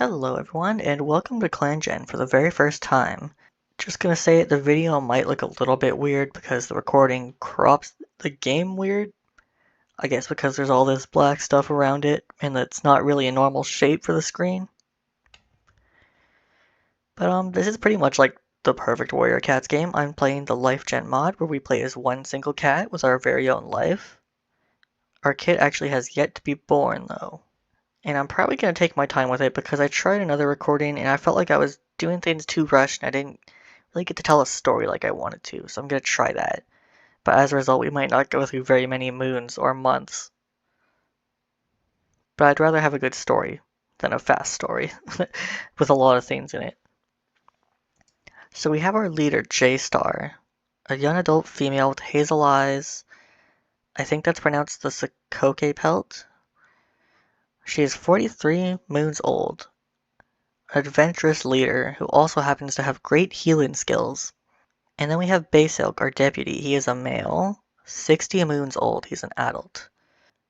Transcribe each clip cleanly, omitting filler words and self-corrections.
Hello everyone, and welcome to ClanGen for the very first time. Just gonna say it, the video might look a little bit weird because the recording crops the game weird. I guess because there's all this black stuff around it, and it's not really a normal shape for the screen. But this is pretty much like the perfect Warrior Cats game. I'm playing the Lifegen mod where we play as one single cat with our very own life. Our kit actually has yet to be born though. And I'm probably going to take my time with it because I tried another recording and I felt like I was doing things too rushed and I didn't really get to tell a story like I wanted to, so I'm going to try that. But as a result, we might not go through very many moons or months. But I'd rather have a good story than a fast story with a lot of things in it. So we have our leader, J-Star, a young adult female with hazel eyes. I think that's pronounced the Sakoke pelt. She is 43 moons old, an adventurous leader who also happens to have great healing skills. And then we have Basilk, our deputy. He is a male, 60 moons old. He's an adult.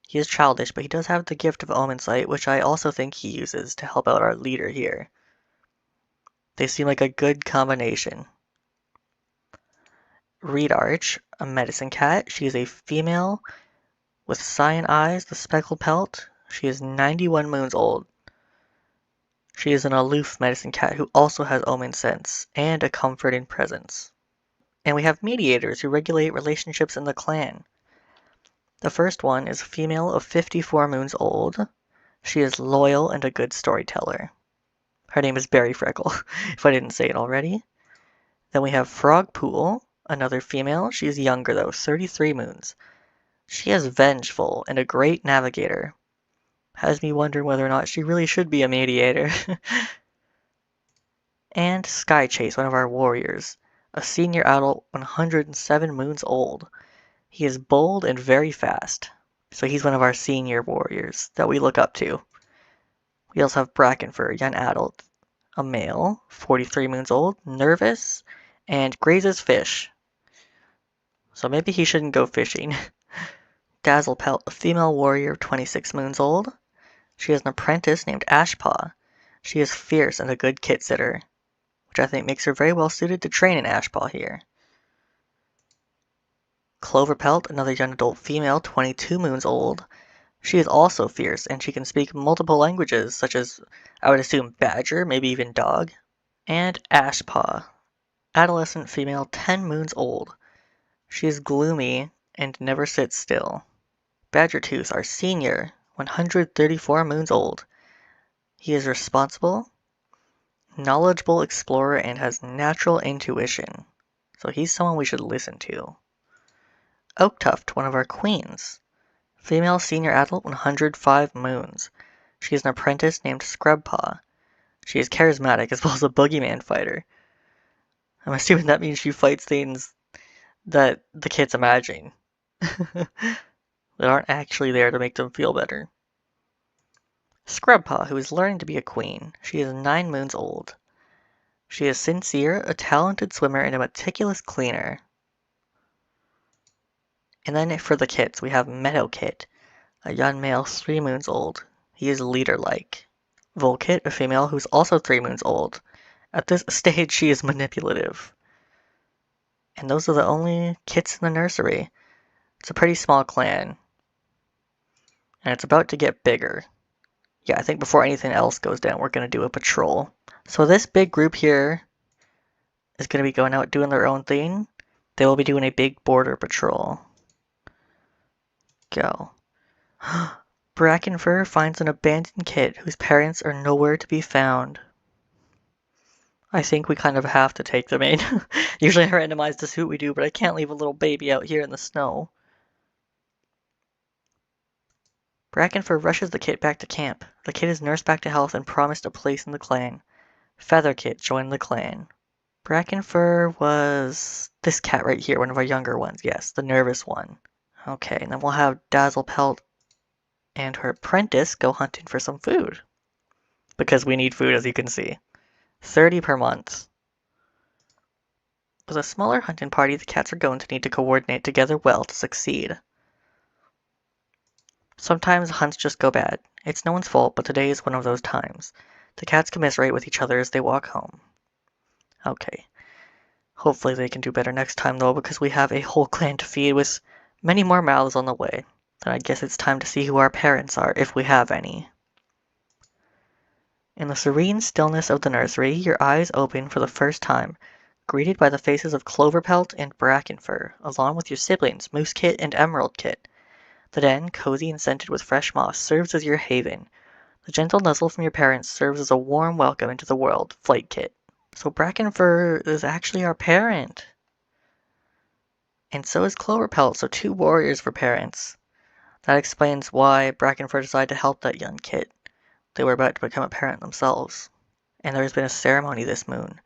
He is childish, but he does have the gift of Omen Sight, which I also think he uses to help out our leader here. They seem like a good combination. Reed Arch, a medicine cat. She is a female with cyan eyes, the speckled pelt. She is 91 moons old. She is an aloof medicine cat who also has Omen Sense and a comforting presence. And we have mediators who regulate relationships in the clan. The first one is a female of 54 moons old. She is loyal and a good storyteller. Her name is Berry Freckle, if I didn't say it already. Then we have Frog Pool, another female. She is younger though, 33 moons. She is vengeful and a great navigator. Has me wondering whether or not she really should be a mediator. And Sky Chase, one of our warriors. A senior adult, 107 moons old. He is bold and very fast. So he's one of our senior warriors that we look up to. We also have Brackenfur, a young adult, a male, 43 moons old, nervous, and grazes fish. So maybe he shouldn't go fishing. Dazzlepelt, a female warrior, 26 moons old. She has an apprentice named Ashpaw. She is fierce and a good kit sitter, which I think makes her very well suited to train in Ashpaw here. Cloverpelt, another young adult female, 22 moons old. She is also fierce, and she can speak multiple languages, such as, I would assume, Badger, maybe even Dog. And Ashpaw, adolescent female, 10 moons old. She is gloomy and never sits still. Badgertooth, our senior, 134 moons old. He is responsible, knowledgeable explorer, and has natural intuition. So he's someone we should listen to. Oaktuft, one of our queens. Female senior adult, 105 moons. She is an apprentice named Scrubpaw. She is charismatic as well as a boogeyman fighter. I'm assuming that means she fights things that the kids imagine. that aren't actually there to make them feel better. Scrubpaw, who is learning to be a queen. She is 9 moons old. She is sincere, a talented swimmer, and a meticulous cleaner. And then for the kits, we have Meadowkit, a young male 3 moons old. He is leader-like. Volkit, a female who's also 3 moons old. At this stage, she is manipulative. And those are the only kits in the nursery. It's a pretty small clan. And it's about to get bigger. Yeah, I think before anything else goes down, we're going to do a patrol. So this big group here is going to be going out doing their own thing. They will be doing a big border patrol. Go. Brackenfur finds an abandoned kit whose parents are nowhere to be found. I think we kind of have to take them in. Usually I randomize to see what we do, but I can't leave a little baby out here in the snow. Brackenfur rushes the kit back to camp. The kit is nursed back to health and promised a place in the clan. Featherkit joined the clan. Brackenfur was this cat right here, one of our younger ones. Yes, the nervous one. Okay, and then we'll have Dazzlepelt and her apprentice go hunting for some food. Because we need food, as you can see. 30 per month. With a smaller hunting party, the cats are going to need to coordinate together well to succeed. Sometimes hunts just go bad. It's no one's fault, but today is one of those times. The cats commiserate with each other as they walk home. Okay. Hopefully they can do better next time though, because we have a whole clan to feed with many more mouths on the way. Then I guess it's time to see who our parents are, if we have any. In the serene stillness of the nursery, your eyes open for the first time, greeted by the faces of Cloverpelt and Brackenfur, along with your siblings, Moosekit and Emeraldkit. The den, cozy and scented with fresh moss, serves as your haven. The gentle nuzzle from your parents serves as a warm welcome into the world, Flightkit. So Brackenfur is actually our parent. And so is Cloverpelt, so 2 warriors for parents. That explains why Brackenfur decided to help that young kid. They were about to become a parent themselves. And there has been a ceremony this moon.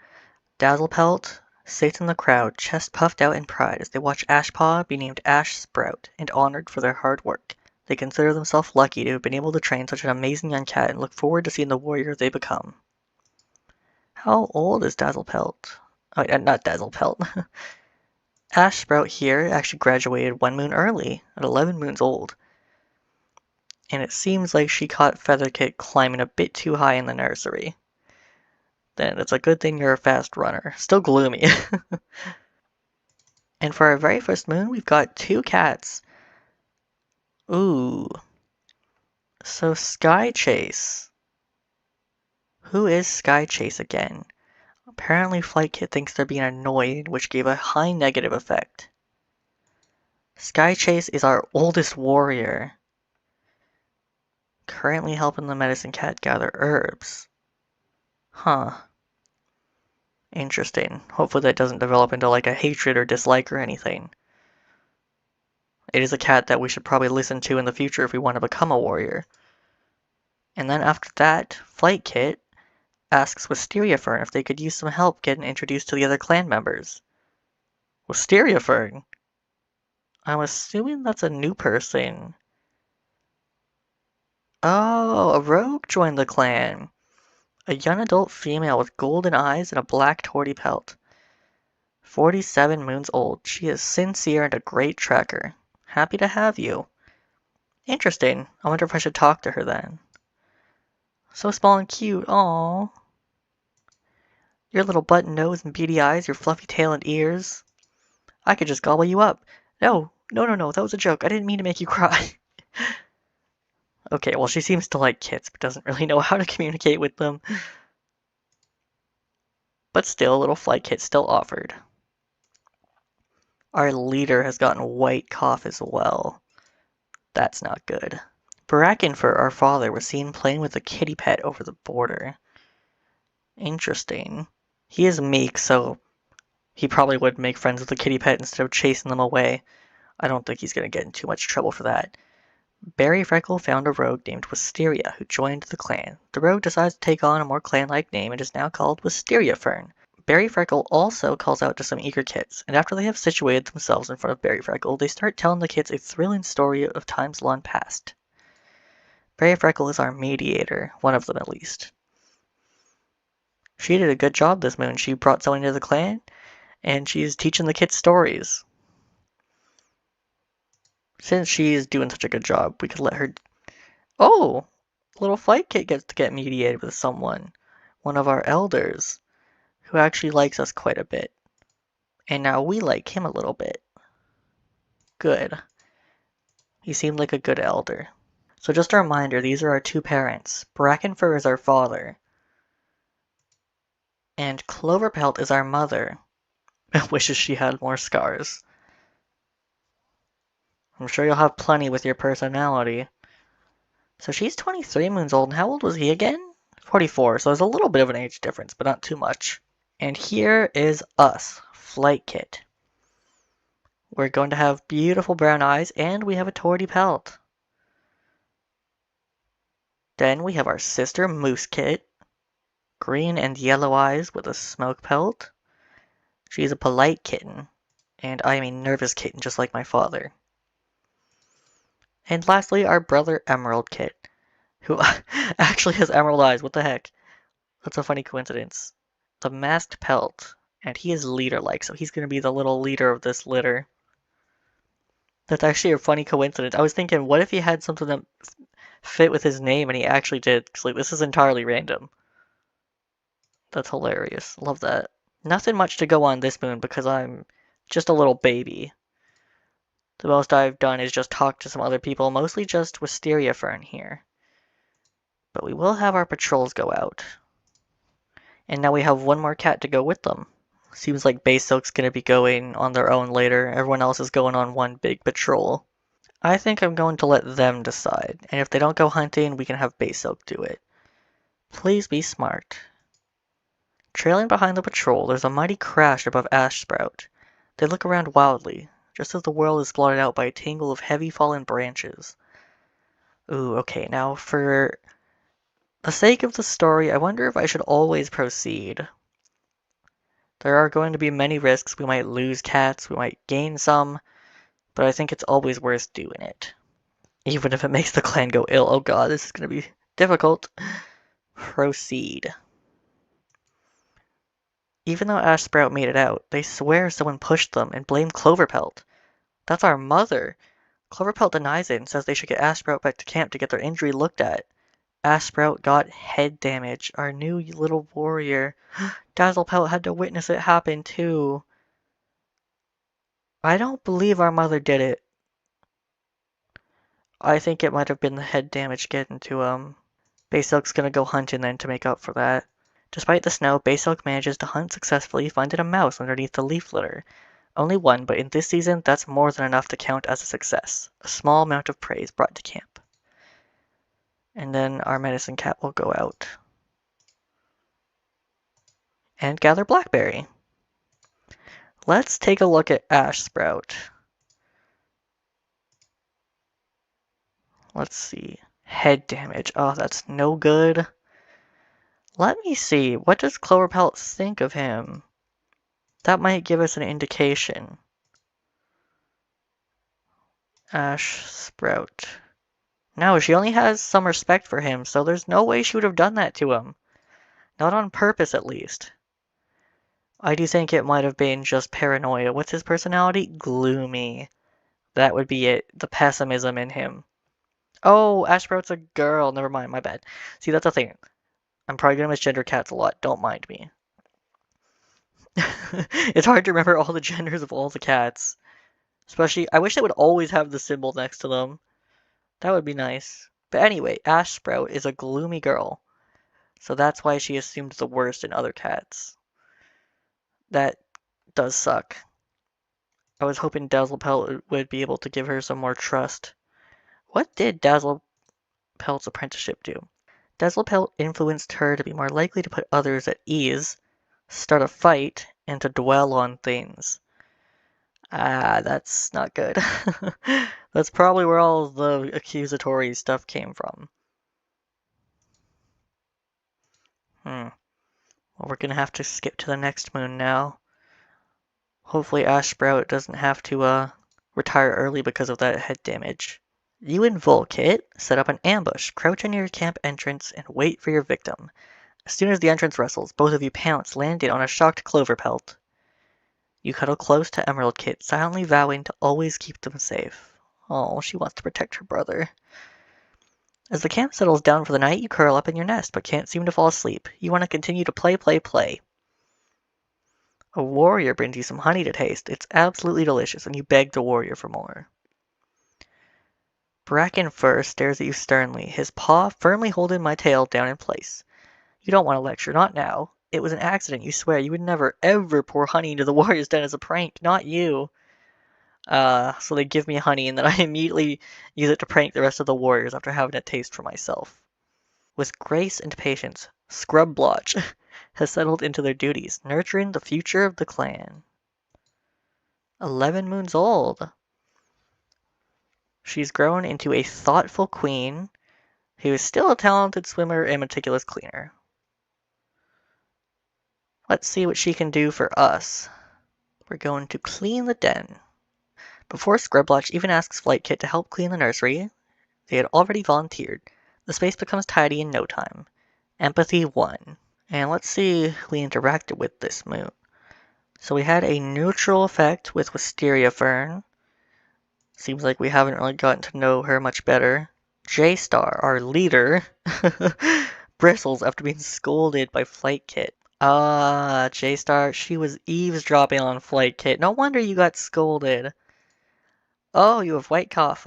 Dazzlepelt sits in the crowd, chest puffed out in pride as they watch Ashpaw be named Ash Sprout and honored for their hard work. They consider themselves lucky to have been able to train such an amazing young cat and look forward to seeing the warrior they become. How old is Dazzlepelt? Oh, not Dazzlepelt. Ash Sprout here actually graduated 1 moon early, at 11 moons old. And it seems like she caught Featherkit climbing a bit too high in the nursery. Then it's a good thing you're a fast runner. Still gloomy. And for our very first moon, we've got 2 cats. Ooh. So Sky Chase. Who is Sky Chase again? Apparently Flightkit thinks they're being annoyed, which gave a high negative effect. Sky Chase is our oldest warrior. Currently helping the medicine cat gather herbs. Huh. Interesting. Hopefully that doesn't develop into like a hatred or dislike or anything. It is a cat that we should probably listen to in the future if we want to become a warrior. And then after that, Flightkit asks Wisteria Fern if they could use some help getting introduced to the other clan members. Wisteria Fern? I'm assuming that's a new person. Oh, a rogue joined the clan. A young adult female with golden eyes and a black torty pelt. 47 moons old. She is sincere and a great tracker. Happy to have you. Interesting. I wonder if I should talk to her then. So small and cute. Aww. Your little button nose and beady eyes, your fluffy tail and ears. I could just gobble you up. No, that was a joke. I didn't mean to make you cry. Okay, well she seems to like kits, but doesn't really know how to communicate with them. But still, little Flightkit still offered. Our leader has gotten white cough as well. That's not good. Brackenfur, our father, was seen playing with a kitty pet over the border. Interesting. He is meek, so he probably would make friends with the kitty pet instead of chasing them away. I don't think he's going to get in too much trouble for that. Berry Freckle found a rogue named Wisteria who joined the clan. The rogue decides to take on a more clan-like name and is now called Wisteria Fern. Berry Freckle also calls out to some eager kits, and after they have situated themselves in front of Berry Freckle, they start telling the kids a thrilling story of times long past. Berry Freckle is our mediator, one of them at least. She did a good job this moon. She brought someone into the clan, and she's teaching the kids stories. Since she's doing such a good job, we could let her... Oh! Little Flightkit gets to get mediated with someone. One of our elders, who actually likes us quite a bit. And now we like him a little bit. Good. He seemed like a good elder. So just a reminder, these are our 2 parents. Brackenfur is our father. And Cloverpelt is our mother. Wishes she had more scars. I'm sure you'll have plenty with your personality. So she's 23 moons old, and how old was he again? 44, so there's a little bit of an age difference, but not too much. And here is us, Flightkit. We're going to have beautiful brown eyes, and we have a torty pelt. Then we have our sister, Moosekit. Green and yellow eyes with a smoke pelt. She's a polite kitten, and I am a nervous kitten just like my father. And lastly, our brother Emeraldkit, who actually has emerald eyes. What the heck? That's a funny coincidence. The masked pelt, and he is leader-like, so he's going to be the little leader of this litter. That's actually a funny coincidence. I was thinking, what if he had something that fit with his name, and he actually did? Because like, this is entirely random. That's hilarious. Love that. Nothing much to go on this moon because I'm just a little baby. The most I've done is just talk to some other people, mostly just Wisteria Fern here. But we will have our patrols go out. And now we have one more cat to go with them. Seems like Bay Silk's gonna be going on their own later. Everyone else is going on one big patrol. I think I'm going to let them decide, and if they don't go hunting, we can have Bay Silk do it. Please be smart. Trailing behind the patrol, there's a mighty crash above Ash Sprout. They look around wildly, just as the world is blotted out by a tangle of heavy fallen branches. Ooh, okay, now for the sake of the story, I wonder if I should always proceed. There are going to be many risks. We might lose cats, we might gain some, but I think it's always worth doing it. Even if it makes the clan go ill. Oh god, this is going to be difficult. Proceed. Even though Ash Sprout made it out, they swear someone pushed them and blame Cloverpelt. That's our mother. Cloverpelt denies it and says they should get Ash Sprout back to camp to get their injury looked at. Ash Sprout got head damage. Our new little warrior. Dazzlepelt had to witness it happen too. I don't believe our mother did it. I think it might have been the head damage getting to Baysilk's gonna go hunting then to make up for that. Despite the snow, Baysilk manages to hunt successfully, finding a mouse underneath the leaf litter. Only one, but in this season, that's more than enough to count as a success. A small amount of praise brought to camp. And then our medicine cat will go out. And gather blackberry. Let's take a look at Ash Sprout. Let's see. Head damage. Oh, that's no good. Let me see. What does Cloverpelt think of him? That might give us an indication. Ash Sprout. No, she only has some respect for him, so there's no way she would have done that to him. Not on purpose, at least. I do think it might have been just paranoia. What's his personality? Gloomy. That would be it. The pessimism in him. Oh, Ash Sprout's a girl. Never mind, my bad. See, that's the thing. I'm probably gonna misgender cats a lot. Don't mind me. It's hard to remember all the genders of all the cats. Especially, I wish they would always have the symbol next to them. That would be nice. But anyway, Ash Sprout is a gloomy girl. So that's why she assumed the worst in other cats. That does suck. I was hoping Dazzlepelt would be able to give her some more trust. What did Dazzlepelt's apprenticeship do? Dazzlepelt influenced her to be more likely to put others at ease, start a fight, and to dwell on things. Ah, that's not good. That's probably where all the accusatory stuff came from. Well, we're gonna have to skip to the next moon now. Hopefully Ash Sprout doesn't have to retire early because of that head damage. You and Volkit set up an ambush, crouch near your camp entrance, and wait for your victim. As soon as the entrance rustles, both of you pounce, landing on a shocked Cloverpelt. You cuddle close to Emerald Kit, silently vowing to always keep them safe. Oh, she wants to protect her brother. As the camp settles down for the night, you curl up in your nest, but can't seem to fall asleep. You want to continue to play. A warrior brings you some honey to taste. It's absolutely delicious, and you beg the warrior for more. Bracken Fur stares at you sternly, his paw firmly holding my tail down in place. You don't want to lecture, not now. It was an accident, you swear. You would never, ever pour honey into the warrior's den as a prank. Not you. So they give me honey, and then I immediately use it to prank the rest of the warriors after having a taste for myself. With grace and patience, Scrub Blotch has settled into their duties, nurturing the future of the clan. 11 moons old. She's grown into a thoughtful queen who is still a talented swimmer and meticulous cleaner. Let's see what she can do for us. We're going to clean the den. Before Scrublotch even asks Flightkit to help clean the nursery, they had already volunteered. The space becomes tidy in no time. Empathy 1. And let's see who we interacted with this moon. So we had a neutral effect with Wisteria Fern. Seems like we haven't really gotten to know her much better. J-Star, our leader, bristles after being scolded by Flightkit. Ah, J-Star, she was eavesdropping on Flightkit. No wonder you got scolded. Oh, you have white cough.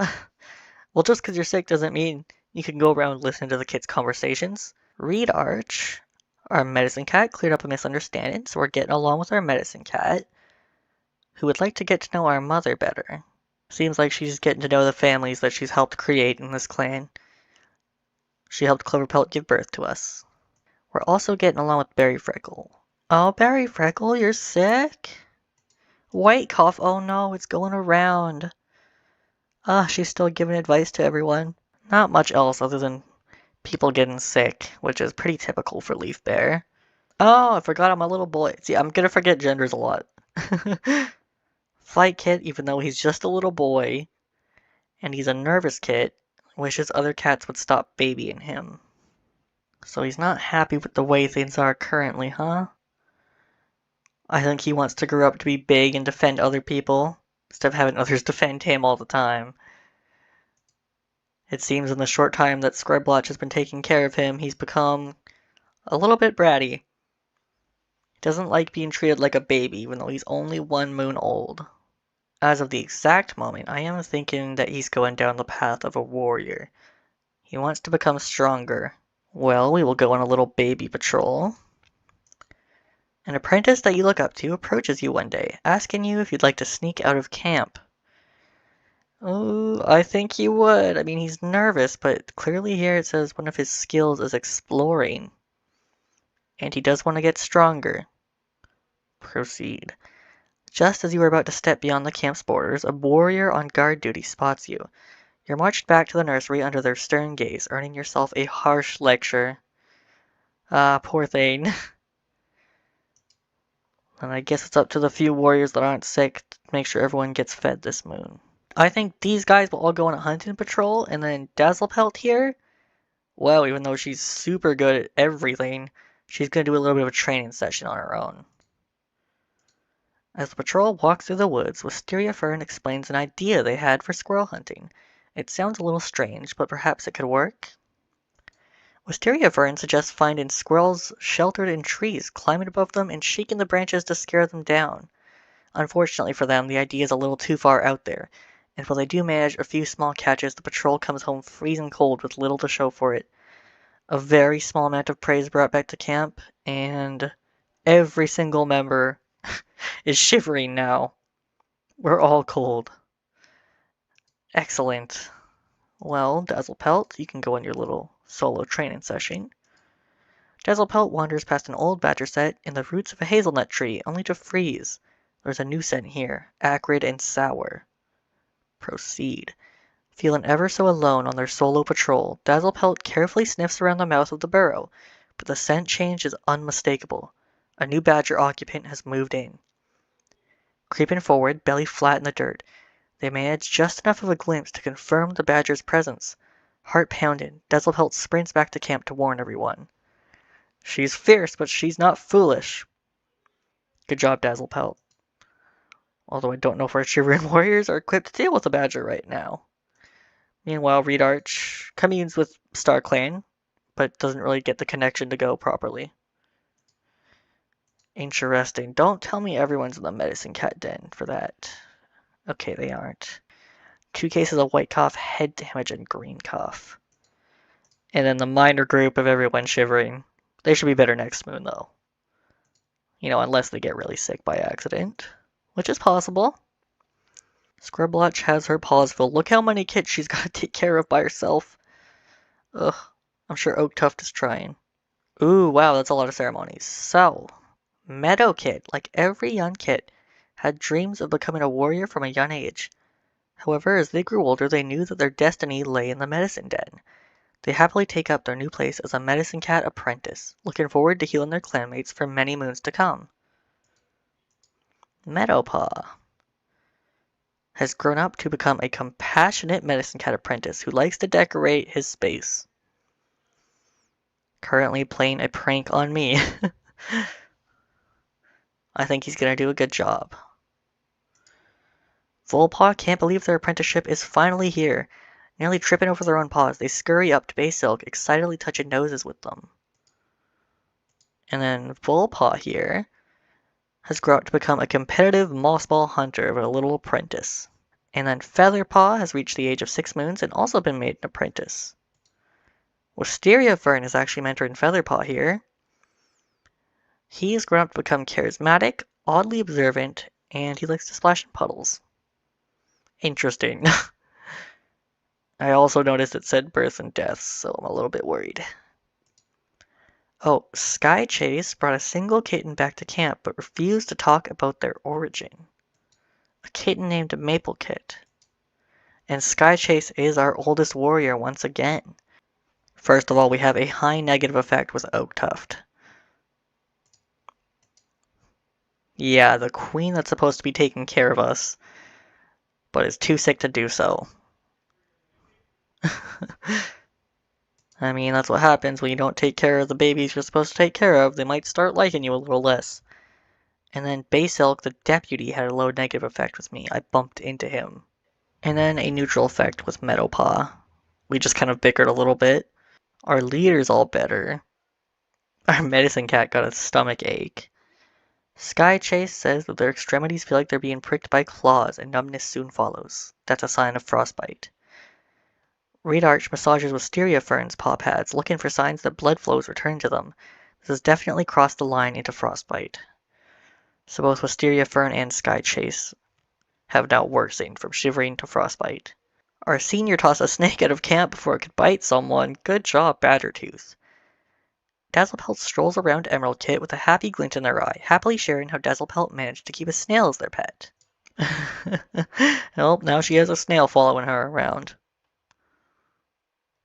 Well, just because you're sick doesn't mean you can go around listening to the kids' conversations. Reed Arch, our medicine cat, cleared up a misunderstanding, so we're getting along with our medicine cat, who would like to get to know our mother better. Seems like she's getting to know the families that she's helped create in this clan. She helped Cloverpelt give birth to us. We're also getting along with Berry Freckle. Oh, Berry Freckle, you're sick? White cough, oh no, it's going around. She's still giving advice to everyone. Not much else other than people getting sick, which is pretty typical for Leaf Bear. Oh, I forgot I'm a little boy. See, I'm gonna forget genders a lot. Flightkit, even though he's just a little boy, and he's a nervous kit, wishes other cats would stop babying him. So he's not happy with the way things are currently, huh? I think he wants to grow up to be big and defend other people, instead of having others defend him all the time. It seems in the short time that Scriblotch has been taking care of him, he's become a little bit bratty. He doesn't like being treated like a baby, even though he's only 1 moon old. As of the exact moment, I am thinking that he's going down the path of a warrior. He wants to become stronger. Well, we will go on a little baby patrol. An apprentice that you look up to approaches you one day, asking you if you'd like to sneak out of camp. Oh, I think he would. I mean, he's nervous, but clearly here it says one of his skills is exploring. And he does want to get stronger. Proceed. Just as you are about to step beyond the camp's borders, a warrior on guard duty spots you. You're marched back to the nursery under their stern gaze, earning yourself a harsh lecture. Ah, poor thing. And I guess it's up to the few warriors that aren't sick to make sure everyone gets fed this moon. I think these guys will all go on a hunting patrol, and then Dazzlepelt here, well, even though she's super good at everything, she's going to do a little bit of a training session on her own. As the patrol walks through the woods, Wisteria Fern explains an idea they had for squirrel hunting. It sounds a little strange, but perhaps it could work? Wisteria Fern suggests finding squirrels sheltered in trees, climbing above them, and shaking the branches to scare them down. Unfortunately for them, the idea is a little too far out there, and while they do manage a few small catches, the patrol comes home freezing cold with little to show for it. A very small amount of prey is brought back to camp, and every single member is shivering now. We're all cold. Excellent. Well, Dazzlepelt, you can go on your little solo training session. Dazzlepelt wanders past an old badger set in the roots of a hazelnut tree, only to freeze. There's a new scent here, acrid and sour. Proceed. Feeling ever so alone on their solo patrol, Dazzlepelt carefully sniffs around the mouth of the burrow, but the scent change is unmistakable. A new badger occupant has moved in. Creeping forward, belly flat in the dirt, they manage just enough of a glimpse to confirm the badger's presence. Heart pounding, Dazzlepelt sprints back to camp to warn everyone. She's fierce, but she's not foolish. Good job, Dazzlepelt. Although I don't know if our Shivering Warriors are equipped to deal with a badger right now. Meanwhile, Reed Arch communes with StarClan, but doesn't really get the connection to go properly. Interesting. Don't tell me everyone's in the medicine cat den for that. Okay, they aren't. 2 cases of white cough, head damage, and green cough. And then the minor group of everyone shivering. They should be better next moon, though. You know, unless they get really sick by accident, which is possible. Scriblotch has her paws full. Look how many kits she's got to take care of by herself. Ugh, I'm sure Oaktuft is trying. Ooh, wow, that's a lot of ceremonies. So, Meadow Kit, like every young kit, had dreams of becoming a warrior from a young age. However, as they grew older, they knew that their destiny lay in the medicine den. They happily take up their new place as a medicine cat apprentice, looking forward to healing their clanmates for many moons to come. Meadowpaw has grown up to become a compassionate medicine cat apprentice who likes to decorate his space. Currently playing a prank on me. I think he's going to do a good job. Volpaw can't believe their apprenticeship is finally here. Nearly tripping over their own paws, they scurry up to Bay Silk, excitedly touching noses with them. And then Volpaw here has grown up to become a competitive mossball hunter with a little apprentice. And then Featherpaw has reached the age of 6 moons and also been made an apprentice. Wisteria Fern is actually mentoring Featherpaw here. He has grown up to become charismatic, oddly observant, and he likes to splash in puddles. Interesting. I also noticed it said births and deaths, so I'm a little bit worried. Oh, Sky Chase brought a single kitten back to camp but refused to talk about their origin. A kitten named Maple Kit. And Sky Chase is our oldest warrior once again. First of all, we have a high negative effect with Oak Tuft. Yeah, the queen that's supposed to be taking care of us, but is too sick to do so. I mean, that's what happens when you don't take care of the babies you're supposed to take care of. They might start liking you a little less. And then Basilk, the deputy, had a low negative effect with me. I bumped into him. And then a neutral effect with Meadowpaw. We just kind of bickered a little bit. Our leader's all better. Our medicine cat got a stomach ache. Sky Chase says that their extremities feel like they're being pricked by claws and numbness soon follows. That's a sign of frostbite. Reed Arch massages Wisteria Fern's paw pads, looking for signs that blood flow is returning to them. This has definitely crossed the line into frostbite. So both Wisteria Fern and Sky Chase have now worsened from shivering to frostbite. Our senior tossed a snake out of camp before it could bite someone. Good job, Badgertooth. Dazzlepelt strolls around Emerald Kit with a happy glint in their eye, happily sharing how Dazzlepelt managed to keep a snail as their pet. Well, now she has a snail following her around.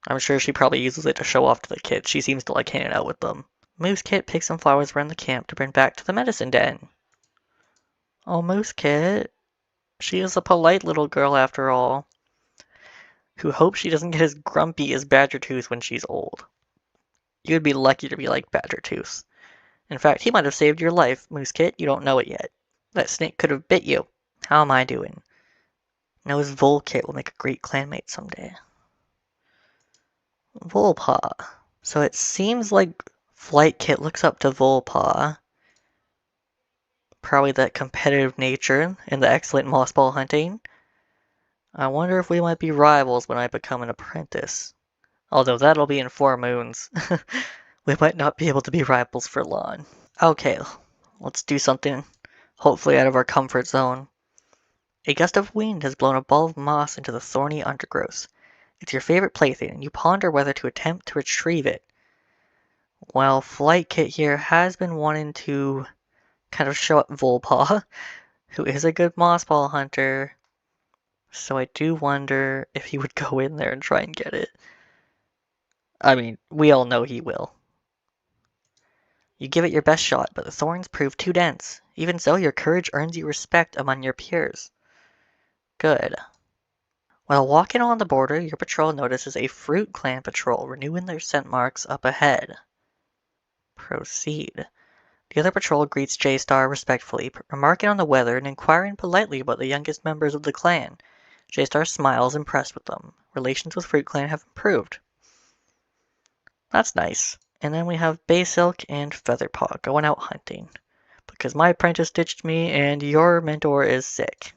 I'm sure she probably uses it to show off to the kids. She seems to like hanging out with them. Moose Kit picks some flowers around the camp to bring back to the medicine den. Oh, Moose Kit. She is a polite little girl after all, who hopes she doesn't get as grumpy as Badgertooth when she's old. You'd be lucky to be like Badgertooth. In fact, he might have saved your life, Moose Kit. You don't know it yet. That snake could have bit you. How am I doing? Knows Vole Kit will make a great clanmate someday. Volpaw. So it seems like Flightkit looks up to Volpaw. Probably that competitive nature and the excellent mossball hunting. I wonder if we might be rivals when I become an apprentice. Although that'll be in 4 moons. We might not be able to be rivals for long. Okay, let's do something hopefully out of our comfort zone. A gust of wind has blown a ball of moss into the thorny undergrowth. It's your favorite plaything, and you ponder whether to attempt to retrieve it. Well, Flightkit here has been wanting to kind of show up Volpaw, who is a good mossball hunter. So I do wonder if he would go in there and try and get it. I mean, we all know he will. You give it your best shot, but the thorns prove too dense. Even so, your courage earns you respect among your peers. Good. While walking along the border, your patrol notices a Fruit Clan patrol renewing their scent marks up ahead. Proceed. The other patrol greets J-Star respectfully, remarking on the weather and inquiring politely about the youngest members of the clan. J-Star smiles, impressed with them. Relations with Fruit Clan have improved. That's nice. And then we have Basilk and Featherpaw going out hunting. Because my apprentice ditched me and your mentor is sick.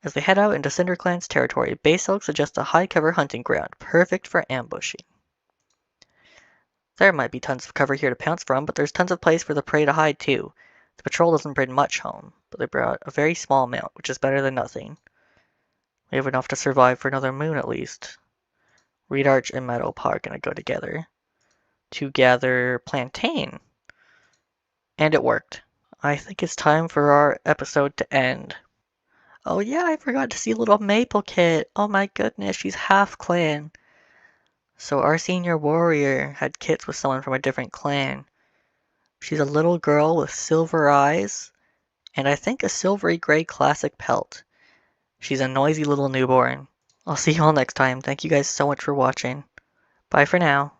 As they head out into CinderClan's territory, Basilk suggests a high-cover hunting ground, perfect for ambushing. There might be tons of cover here to pounce from, but there's tons of place for the prey to hide too. The patrol doesn't bring much home, but they brought a very small amount, which is better than nothing. We have enough to survive for another moon at least. Reed Arch and Meadowpaw are going to go together to gather plantain. And it worked. I think it's time for our episode to end. Oh yeah, I forgot to see little Maple Kit. Oh my goodness, she's half clan. So our senior warrior had kits with someone from a different clan. She's a little girl with silver eyes, and I think a silvery gray classic pelt. She's a noisy little newborn. I'll see you all next time. Thank you guys so much for watching. Bye for now.